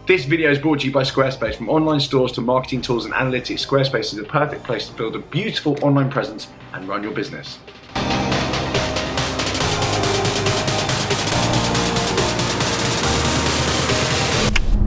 This video is brought to you by Squarespace. From online stores to marketing tools and analytics, Squarespace is the perfect place to build a beautiful online presence and run your business.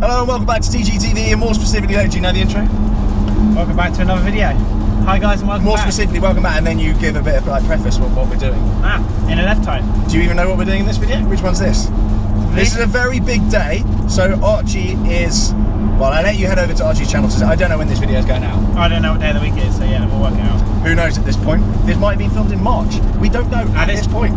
Hello and welcome back to TGTV, and more specifically, do you know the intro? Welcome back to another video. Hi guys and welcome More back. specifically, welcome back, and then you give a bit of like preface of what we're doing. In an F-type. Do you even know what we're doing in this video? Which one's this? This is a very big day, so Archie is... Well, I'll let you head over to Archie's channel to... I don't know when this video is going out. I don't know what day of the week it is, so yeah, we'll work it out. Who knows at this point? This might have been filmed in March. We don't know at this point.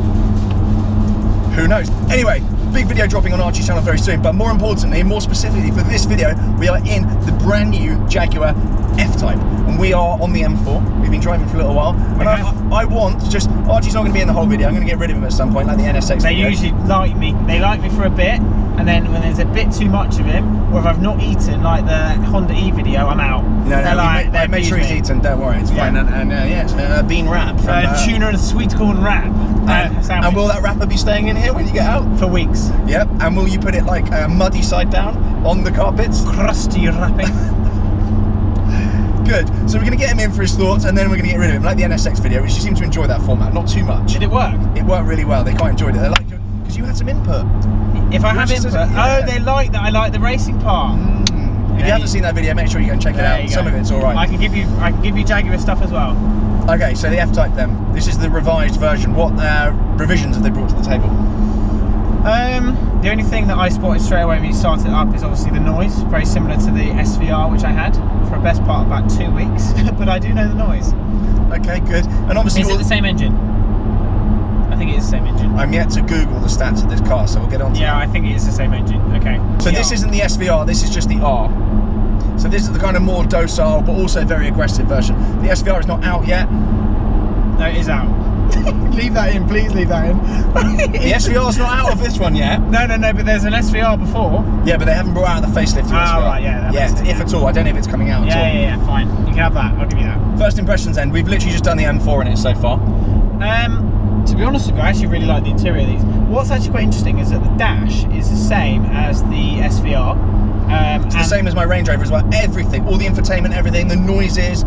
Who knows? Anyway, big video dropping on Archie's channel very soon, but more importantly, more specifically for this video, we are in the brand new Jaguar F-Type, and we are on the M4. We've been driving for a little while, and I want just... Archie's not going to be in the whole video. I'm going to get rid of him at some point, like the NSX They video. usually like me. They like me for a bit, and then when there's a bit too much of him, or if I've not eaten, like the Honda E video, I'm out. No, make sure he's eaten, don't worry, it's fine. And yes, a bean wrap. From, tuna and sweet corn wrap. And will that wrapper be staying in here when you get out? For weeks. Yep, and will you put it like muddy side down on the carpets? Crusty wrapping. Good, so we're going to get him in for his thoughts, and then we're going to get rid of him, like the NSX video, which you seem to enjoy that format, not too much. Did it work? It worked really well, they quite enjoyed it. They liked it, because you had some input. If I have input, oh, they like that, I like the racing part. If you haven't seen that video, make sure you go and check it out. Some of it's alright. I can give you Jaguar stuff as well. Okay, so the F-Type then. This is the revised version. What revisions have they brought to the table? The only thing that I spotted straight away when you started it up is obviously the noise, very similar to the SVR which I had for a best part of about 2 weeks, but I do know the noise. Okay, good. And obviously, is it the same engine? I think it is the same engine. I'm yet to Google the stats of this car, so we'll get on to that. I think it is the same engine. Okay. So this isn't the SVR, this is just the R. So this is the kind of more docile, but also very aggressive version. The SVR is not out yet. No, it is out. Leave that in, please leave that in. The SVR's not out of this one yet. No, but there's an SVR before. Yeah, but they haven't brought out the facelift to SVR. Right, yeah. Yet, if at all. I don't know if it's coming out at all. Yeah, fine. You can have that, I'll give you that. First impressions then, we've literally just done the M4 in it so far. To be honest with you, I actually really like the interior of these. What's actually quite interesting is that the dash is the same as the SVR. It's the same as my Range Rover as well. Everything, all the infotainment, everything, the noises,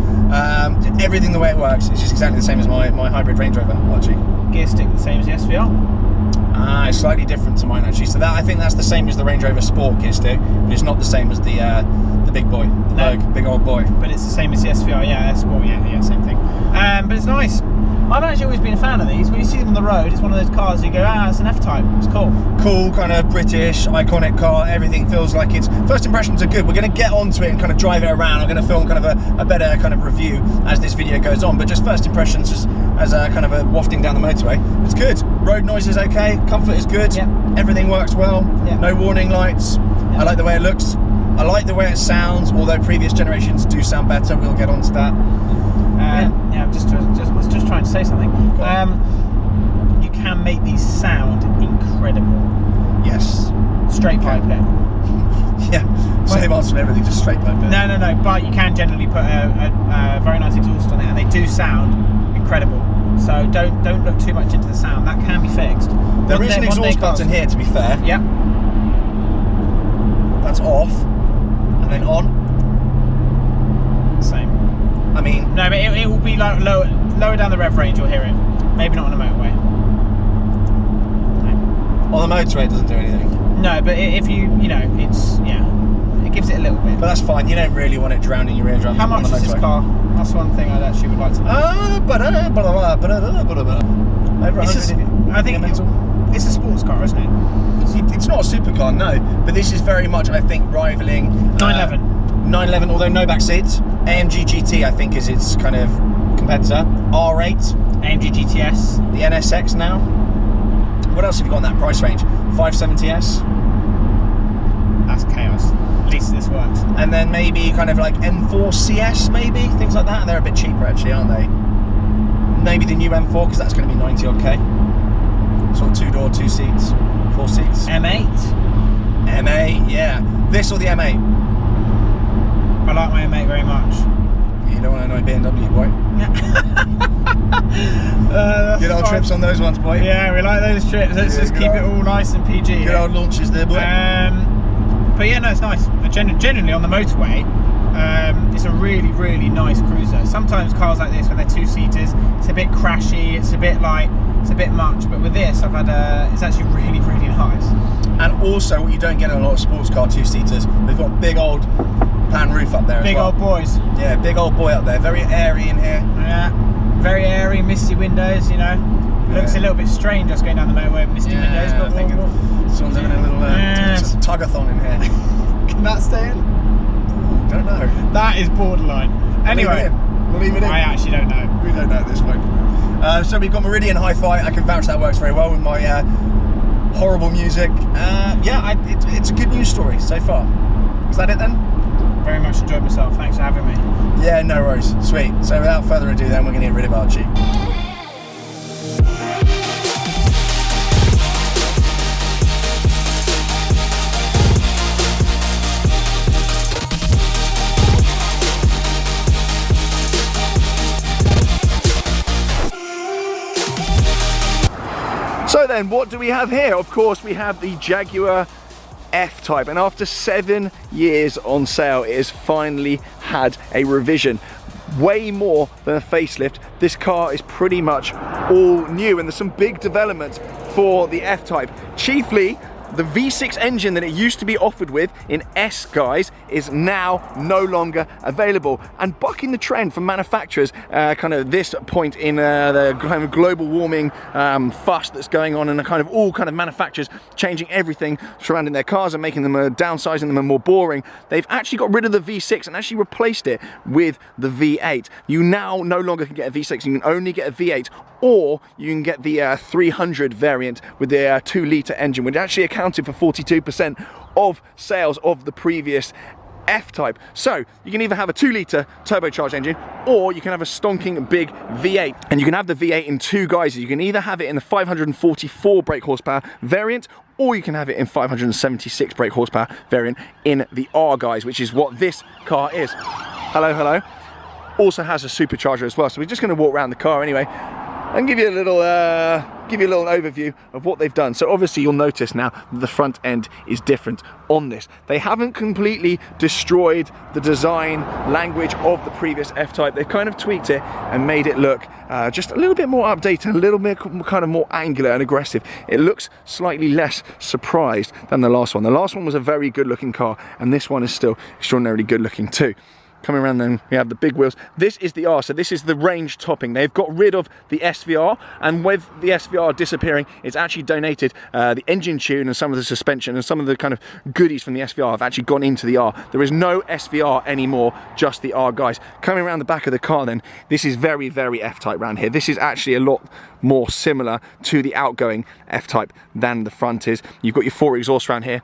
everything the way it works. It's just exactly the same as my hybrid Range Rover, Archie. Gear stick the same as the SVR? It's slightly different to mine actually. So that I think that's the same as the Range Rover Sport gear stick, but it's not the same as the big boy, the Vogue, big old boy. But it's the same as the SVR, yeah, Sport, yeah, same thing. But it's nice. I've actually always been a fan of these. When you see them on the road, it's one of those cars you go, it's an F-Type, it's cool. Cool, kind of British, iconic car, everything feels like it's... First impressions are good. We're going to get onto it and kind of drive it around. I'm going to film kind of a better kind of review as this video goes on, but just first impressions, just as a kind of a wafting down the motorway. It's good. Road noise is okay, comfort is good, everything works well, no warning lights. I like the way it looks. I like the way it sounds, although previous generations do sound better. We'll get onto that. I'm just trying to say something. You can make these sound incredible. Yes. Straight pipe it. Yeah. Same answer for everything, just straight pipe it. No. But you can generally put a very nice exhaust on it, and they do sound incredible. So don't look too much into the sound. That can be fixed. There is an exhaust button here, to be fair. Yep. That's off, and then on. Same. I mean... No, but it will be like lower down the rev range, you'll hear it. Maybe not on the motorway. No. On the motorway it doesn't do anything. No, but if you it's, it gives it a little bit. But that's fine, you don't really want it drowning your eardrums. How much is this car? That's one thing I actually would like to know. Over 100, I think it's a sports car, isn't it? It's not a supercar, no. But this is very much, I think, rivaling... 911, although no back seats. AMG GT, I think, is its kind of competitor. R8. AMG GTS. The NSX now. What else have you got in that price range? 570S. That's chaos. At least this works. And then maybe kind of like M4 CS, maybe? Things like that. And they're a bit cheaper, actually, aren't they? Maybe the new M4, because that's going to be 90 odd K. Sort of 2-door, 2 seats, 4 seats. M8. M8, yeah. This or the M8? I like my M8 very much. You don't want to know BMW, boy. Good old trips on those ones, boy. Yeah, we like those trips. Let's just keep it all nice and PG. Good old launches there, boy. But yeah, no, it's nice. Genuinely on the motorway, it's a really, really nice cruiser. Sometimes cars like this, when they're two-seaters, it's a bit crashy, it's a bit much, but with this, it's actually really, really nice. And also, what you don't get in a lot of sports car two-seaters, they've got big old pan roof up there as well. Big old boys. Yeah, big old boy up there. Very airy in here. Yeah, very airy, misty windows, you know. Looks a little bit strange us going down the motorway with misty windows, but I think someone's having a little tug-a-thon in here. Can that stay in? Don't know. That is borderline. Anyway, we'll leave it in. I actually don't know. We don't know at this point. So we've got Meridian Hi-Fi. I can vouch that works very well with my horrible music. It's a good news story so far. Is that it then? Very much enjoyed myself. Thanks for having me. Yeah, no worries. Sweet. So without further ado then, we're going to get rid of Archie. So then, what do we have here? Of course, we have the Jaguar F-Type, and after 7 years on sale, it has finally had a revision. Way more than a facelift. This car is pretty much all new, and there's some big developments for the F-Type. Chiefly, the V6 engine that it used to be offered with in S guise is now no longer available, and bucking the trend from manufacturers kind of this point in the kind of global warming fuss that's going on, and all manufacturers changing everything surrounding their cars and making them downsizing them and more boring. They've actually got rid of the V6 and actually replaced it with the V8. You now no longer can get a V6, you can only get a V8, or you can get the 300 variant with the 2-litre engine, which actually accounted for 42% of sales of the previous F-Type. So you can either have a 2-litre turbocharged engine, or you can have a stonking big V8. And you can have the V8 in two guises. You can either have it in the 544 brake horsepower variant, or you can have it in 576 brake horsepower variant in the R guise, which is what this car is. Hello, hello. Also has a supercharger as well. So we're just going to walk around the car anyway and give you a little overview of what they've done. So obviously you'll notice now that the front end is different on this. They haven't completely destroyed the design language of the previous F-Type. They've kind of tweaked it and made it look just a little bit more updated, a little bit kind of more angular and aggressive. It looks slightly less surprised than the last one. The last one was a very good looking car, and this one is still extraordinarily good looking too. Coming around then, we have the big wheels. This is the R, so this is the range topping. They've got rid of the SVR, and with the SVR disappearing, it's actually donated the engine tune and some of the suspension and some of the kind of goodies from the SVR have actually gone into the R. There is no SVR anymore, just the R guys. Coming around the back of the car then, this is very, very F-Type around here. This is actually a lot more similar to the outgoing F-Type than the front is. You've got your 4 exhausts around here,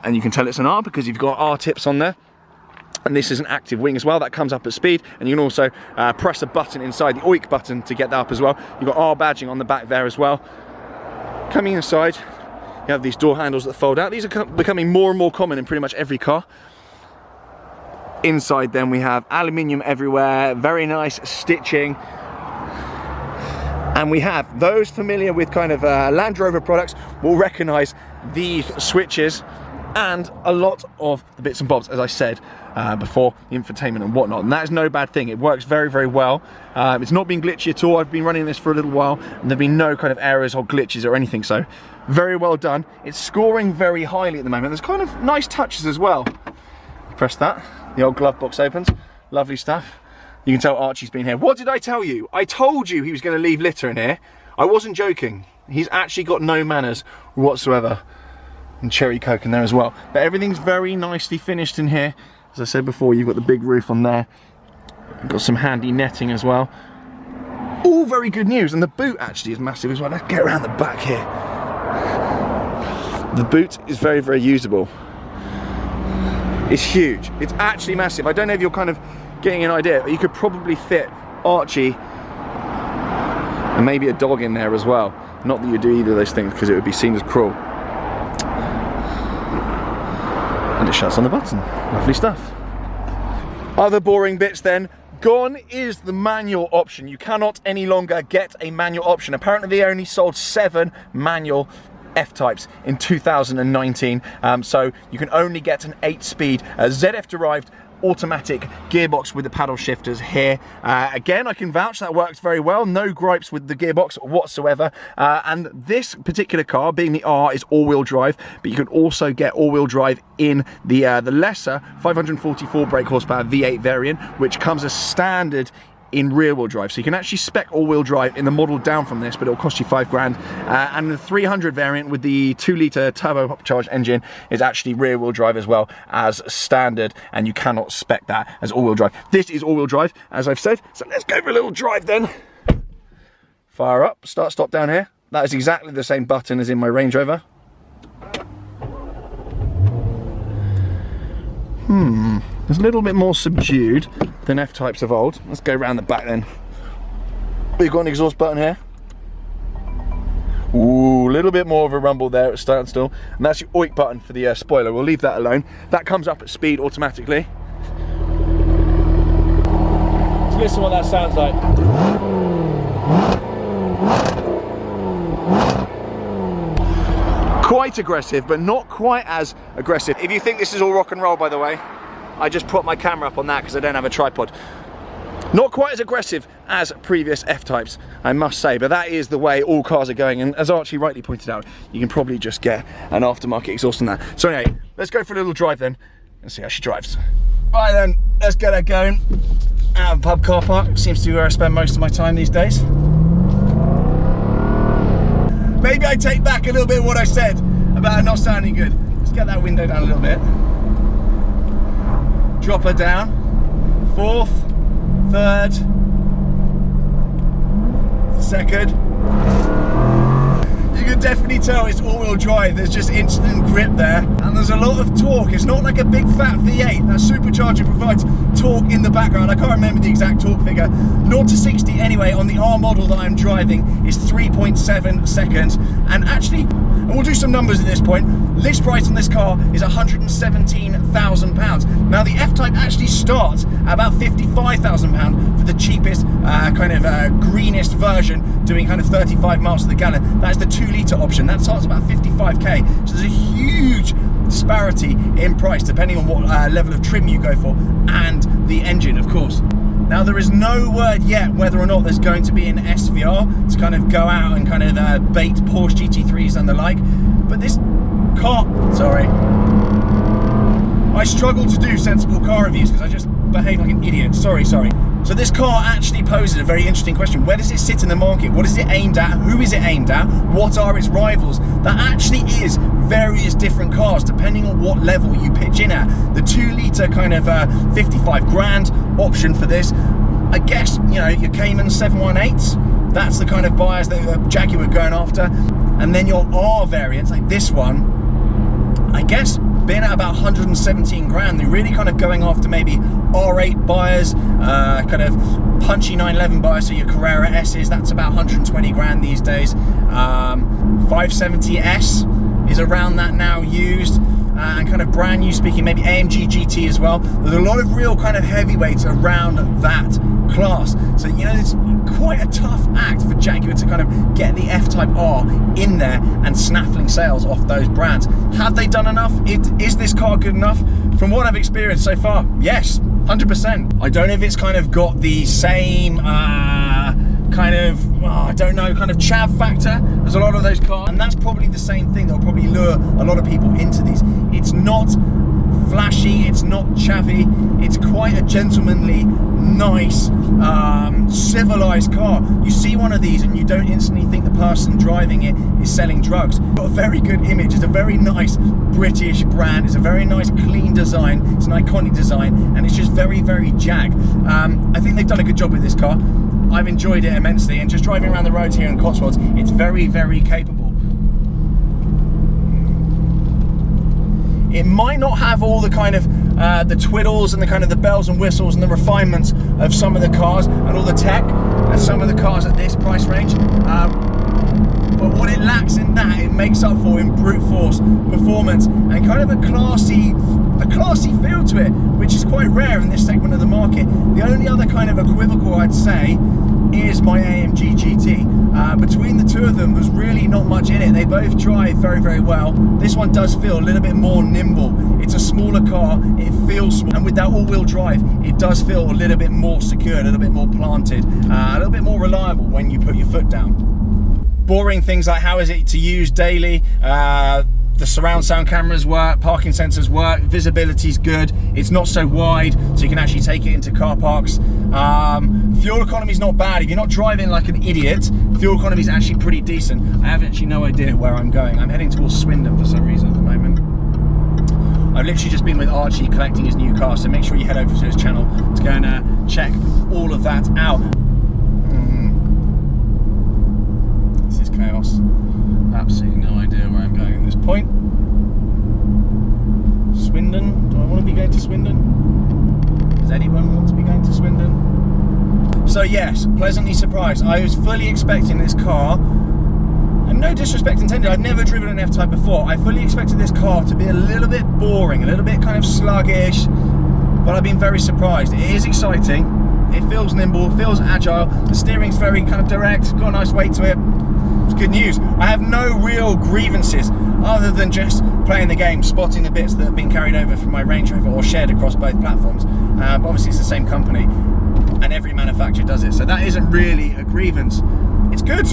and you can tell it's an R because you've got R tips on there. And this is an active wing as well, that comes up at speed, and you can also press a button inside, the OIK button, to get that up as well. You've got R badging on the back there as well. Coming inside, you have these door handles that fold out. These are becoming more and more common in pretty much every car. Inside then we have aluminium everywhere, very nice stitching. And we have, those familiar with kind of Land Rover products will recognise these switches and a lot of the bits and bobs, as I said before, the infotainment and whatnot, and that is no bad thing. It works very, very well. It's not been glitchy at all. I've been running this for a little while, and there've been no kind of errors or glitches or anything, so very well done. It's scoring very highly at the moment. There's kind of nice touches as well. Press that, the old glove box opens, lovely stuff. You can tell Archie's been here. What did I tell you? I told you he was going to leave litter in here. I wasn't joking. He's actually got no manners whatsoever. And cherry coke in there as well. But everything's very nicely finished in here. As I said before, you've got the big roof on there. You've got some handy netting as well. All very good news. And the boot actually is massive as well. Let's get around the back here. The boot is very, very usable. It's huge. It's actually massive. I don't know if you're kind of getting an idea, but you could probably fit Archie and maybe a dog in there as well. Not that you do either of those things because it would be seen as cruel. And it shuts on the button. Lovely stuff. Other boring bits then. Gone is the manual option. You cannot any longer get a manual option. Apparently they only sold 7 manual F-Types in 2019. So you can only get an 8-speed ZF-derived automatic gearbox with the paddle shifters here. Again, I can vouch that works very well. No gripes with the gearbox whatsoever. And this particular car, being the R, is all-wheel drive, but you can also get all-wheel drive in the lesser 544 brake horsepower V8 variant, which comes as standard in rear-wheel drive. So you can actually spec all-wheel drive in the model down from this, but it'll cost you $5,000. And the 300 variant with the 2-litre turbocharged engine is actually rear-wheel drive as well as standard, and you cannot spec that as all-wheel drive. This is all-wheel drive, as I've said. So let's go for a little drive then. Fire up, start, stop down here. That is exactly the same button as in my Range Rover. It's a little bit more subdued than F-Types of old. Let's go around the back then. We've got an exhaust button here. Ooh, a little bit more of a rumble there at standstill. And that's your oik button for the spoiler. We'll leave that alone. That comes up at speed automatically. Let's listen to what that sounds like. Quite aggressive, but not quite as aggressive. If you think this is all rock and roll, by the way, I just put my camera up on that because I don't have a tripod. Not quite as aggressive as previous F-Types, I must say, but that is the way all cars are going. And as Archie rightly pointed out, you can probably just get an aftermarket exhaust on that. So anyway, let's go for a little drive then and see how she drives. Right then, let's get her going. Out of the pub car park, seems to be where I spend most of my time these days. Maybe I take back a little bit of what I said about her not sounding good. Let's get that window down a little bit. Drop her down. 4th, 3rd, 2nd. You can definitely tell it's all-wheel drive. There's just instant grip there, and there's a lot of torque. It's not like a big fat V8. That supercharger provides torque in the background. I can't remember the exact torque figure. 0 to 60 anyway on the R model that I'm driving is 3.7 seconds. And actually, and we'll do some numbers at this point, list price on this car is £117,000. Now the F-Type actually starts at about £55,000 for the cheapest, greenest version, doing kind of 35 miles to the gallon. That's the 2-litre option. That starts about 55k. So there's a huge disparity in price depending on what level of trim you go for, and the engine, of course. Now there is no word yet whether or not there's going to be an SVR to kind of go out and kind of bait Porsche GT3s and the like, but this car, sorry, I struggle to do sensible car reviews because I just behave like an idiot. Sorry. So this car actually poses a very interesting question. Where does it sit in the market? What is it aimed at? Who is it aimed at? What are its rivals? That actually is various different cars depending on what level you pitch in at. The 2-litre kind of 55 grand option for this, I guess, you know, your Cayman 718s, that's the kind of buyers that Jaguar are going after. And then your R variants, like this one, I guess, being at about 117 grand, they're really kind of going after maybe R8 buyers, kind of punchy 911 buyers, so your Carrera S's, that's about 120 grand these days. 570S is around that now used, and kind of brand new speaking, maybe AMG GT as well. There's a lot of real kind of heavyweights around that class. So, you know, it's quite a tough act for Jaguar to kind of get the F-Type R in there and snaffling sales off those brands. Have they done enough? Is this car good enough? From what I've experienced so far, yes, 100%. I don't know if it's kind of got the same kind of, I don't know, kind of chav factor as a lot of those cars, and that's probably the same thing that will probably lure a lot of people into these. It's not flashy, it's not chavvy, it's quite a gentlemanly, nice, civilized car. You see one of these and you don't instantly think the person driving it is selling drugs. It's got a very good image. It's a very nice British brand. It's a very nice clean design. It's an iconic design, and it's just very, very Jag. I think they've done a good job with this car. I've enjoyed it immensely, and just driving around the roads here in Cotswolds, it's very, very capable. It might not have all the kind of the twiddles and the kind of the bells and whistles and the refinements of some of the cars and all the tech and some of the cars at this price range, but what it lacks in that, it makes up for in brute force performance and kind of a classy feel to it, which is quite rare in this segment of the market. The only other kind of equivocal I'd say is my AMG GT. Between the two of them, there's really not much in it. They both drive very, very well. This one does feel a little bit more nimble. It's a smaller car, it feels small, and with that all-wheel drive, it does feel a little bit more secure, a little bit more planted, a little bit more reliable when you put your foot down. Boring things like how is it to use daily, the surround sound cameras work, parking sensors work, visibility's good, it's not so wide so you can actually take it into car parks. Fuel economy's not bad. If you're not driving like an idiot, fuel economy's actually pretty decent. I have actually no idea where I'm going. I'm heading towards Swindon for some reason at the moment. I've literally just been with Archie collecting his new car, so make sure you head over to his channel to go and check all of that out. This is chaos. Absolutely no idea where I'm going at this point. Swindon? Do I want to be going to Swindon? Does anyone want to be going to Swindon? So yes, pleasantly surprised. I was fully expecting this car, and no disrespect intended, I've never driven an F-Type before. I fully expected this car to be a little bit boring, a little bit kind of sluggish, but I've been very surprised. It is exciting, it feels nimble, it feels agile, the steering's very kind of direct, got a nice weight to it. It's good news. I have no real grievances other than just playing the game, spotting the bits that have been carried over from my Range Rover or shared across both platforms. But obviously it's the same company and every manufacturer does it, so that isn't really a grievance. It's good.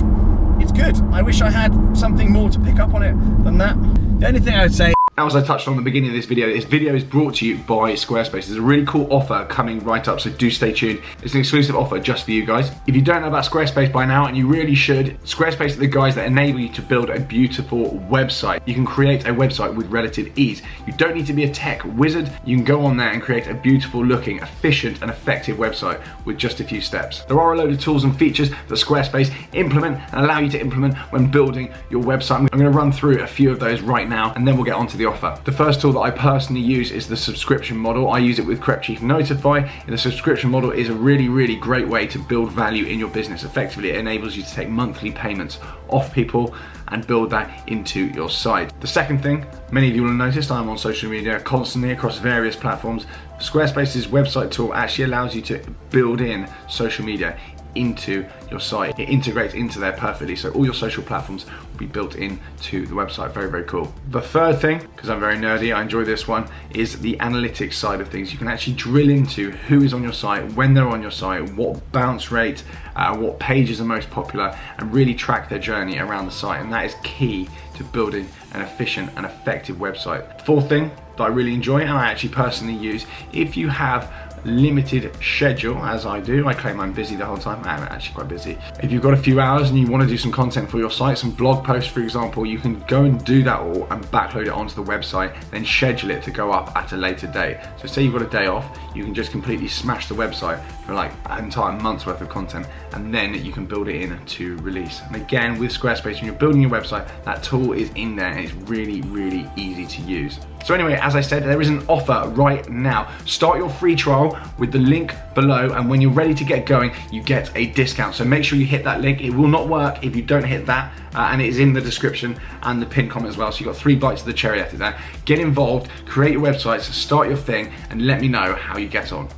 It's good. I wish I had something more to pick up on it than that. The only thing I would say, as I touched on at the beginning of this video is brought to you by Squarespace. There's a really cool offer coming right up, so do stay tuned. It's an exclusive offer just for you guys. If you don't know about Squarespace by now, and you really should, Squarespace are the guys that enable you to build a beautiful website. You can create a website with relative ease. You don't need to be a tech wizard. You can go on there and create a beautiful looking, efficient and effective website with just a few steps. There are a load of tools and features that Squarespace implement and allow you to implement when building your website. I'm going to run through a few of those right now, and then we'll get onto the offer. The first tool that I personally use is the subscription model. I use it with Crep Chief Notify, and the subscription model is a really great way to build value in your business. Effectively, it enables you to take monthly payments off people and build that into your site. The second thing, many of you will have noticed, I'm on social media constantly across various platforms. Squarespace's website tool actually allows you to build in social media into your site. It integrates into there perfectly, so all your social platforms will be built into the website. Very cool. The third thing, because I'm very nerdy, I enjoy this one, is the analytics side of things. You can actually drill into who is on your site, when they're on your site, what bounce rate, what pages are most popular, and really track their journey around the site, and that is key to building an efficient and effective website. The fourth thing that I really enjoy, and I actually personally use, if you have limited schedule, as I do, I claim I'm busy the whole time. I'm actually quite busy. If you've got a few hours and you want to do some content for your site, some blog posts for example, you can go and do that all and backload it onto the website, then schedule it to go up at a later date. So say you've got a day off, you can just completely smash the website for like an entire month's worth of content, and then you can build it in to release. And again, with Squarespace, when you're building your website, that tool is in there and it's really easy to use. So anyway, as I said, there is an offer right now. Start your free trial with the link below, and when you're ready to get going, you get a discount. So make sure you hit that link. It will not work if you don't hit that, and it is in the description and the pinned comment as well. So you've got 3 bites of the cherry after that. Get involved, create your websites, start your thing, and let me know how you get on.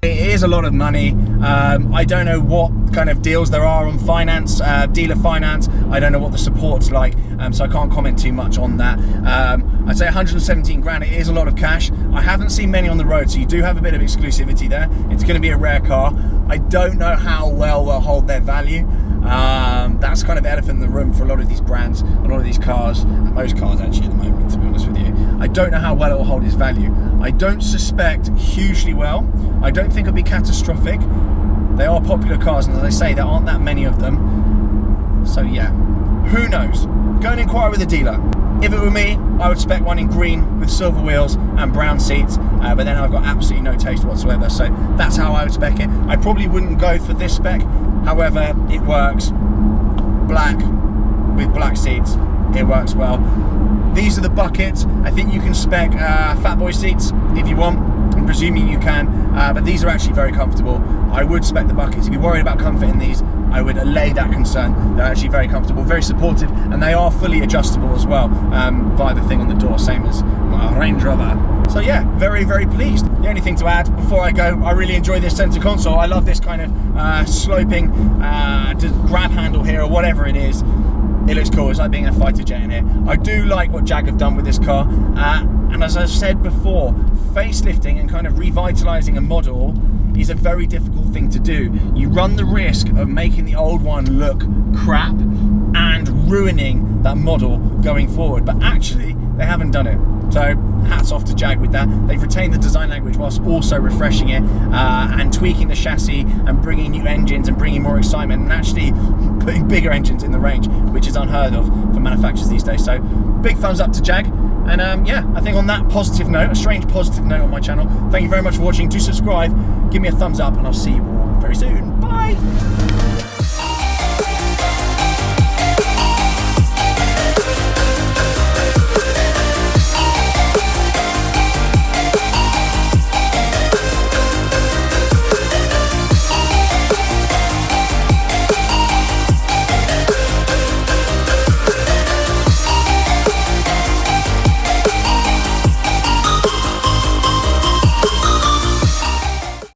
it is a lot of money. I don't know what kind of deals there are on finance, dealer finance. I don't know what the support's like, so I can't comment too much on that. I'd say 117 grand, it is a lot of cash. I haven't seen many on the road, so you do have a bit of exclusivity there. It's going to be a rare car. I don't know how well they'll hold their value. That's kind of elephant in the room for a lot of these brands, a lot of these cars, and most cars actually at the moment, to be honest with you. I don't know how well it will hold its value. I don't suspect hugely well. I don't think it'll be catastrophic. They are popular cars, and as I say, there aren't that many of them. So yeah, who knows? Go and inquire with a dealer. If it were me, I would spec one in green with silver wheels and brown seats, but then I've got absolutely no taste whatsoever, so that's how I would spec it. I probably wouldn't go for this spec, however, it works. Black with black seats, it works well. These are the buckets. I think you can spec fat boy seats if you want. I'm presuming you can, but these are actually very comfortable. I would spec the buckets. If you're worried about comfort in these, I would allay that concern. They're actually very comfortable, very supportive, and they are fully adjustable as well, via the thing on the door, same as my Range Rover. So yeah, very, very pleased. The only thing to add before I go, I really enjoy this center console. I love this kind of sloping grab handle here, or whatever it is. It looks cool. It's like being a fighter jet in here. I do like what Jag have done with this car. And as I've said before, facelifting and kind of revitalizing a model is a very difficult thing to do. You run the risk of making the old one look crap and ruining that model going forward. But actually, they haven't done it. So hats off to Jag with that. They've retained the design language whilst also refreshing it and tweaking the chassis and bringing new engines and bringing more excitement and actually putting bigger engines in the range, which is unheard of for manufacturers these days. So big thumbs up to Jag. And yeah, I think on that positive note, a strange positive note on my channel, thank you very much for watching. Do subscribe, give me a thumbs up, and I'll see you all very soon. Bye!